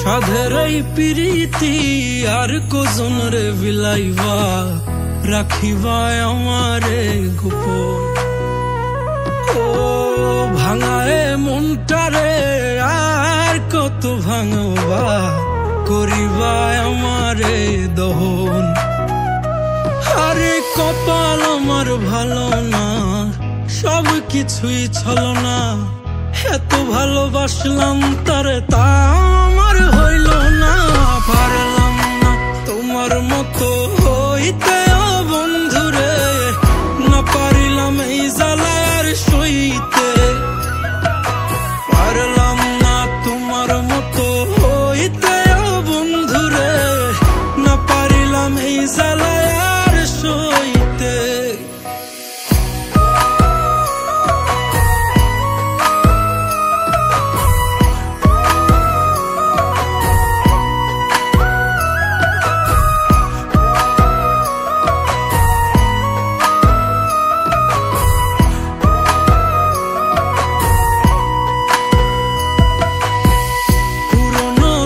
সাধের এই প্রীতি আর কজন রে বিলাইবা রাখিবা আমারে গোপন। ও ভাঙায় মনটারে আর কত ভাঙবা করিবা আমারে দহন। আরে কপাল আমার ভালো না, সব কিছুই ছলনা। এত ভালোবাসলাম তারে তা আমার হইল না। পারলাম না তোমার মতো হইতে ও বন্ধুরে, না পারিলাম এই জ্বালায় আর সইতে। পারলাম না তোমার মতো হইতে ও বন্ধুরে, না পারিলাম এই জ্বালায় আর সইতে।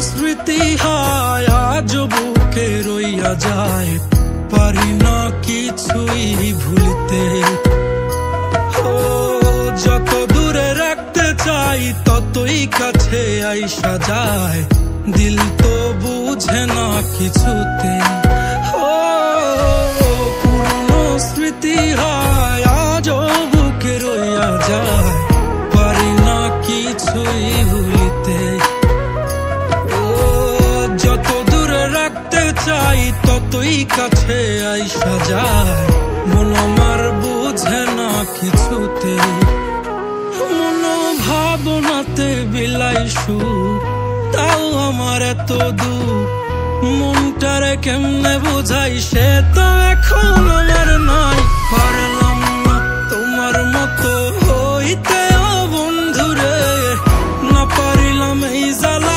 স্মৃতি হায় আজ বুকে রইয়া যায়, পারি না কিছুই ভুলতে। ও যত দূরে রাখতে চাই ততই কাছে আইসা যায়, দিল তো বুঝে না কিছুতে। ও পুরনো স্মৃতি হায় আজ বুকে রইয়া যায়, পারি না কিছুই ভুলতে। যত দূরে রাখতে চাই ততই কাছে আইসা যায়, মন আমার বুঝে না কিছুতে। মন ভাবনাতে বিলাই সুখ, তাও আমার এত দূর। মনটারে কেমনে বুঝাই সে তো এখন আমার নাই। পারলাম না তোমার মতো হইতে ও বন্ধুরে, না পারিলাম এই জ্বালা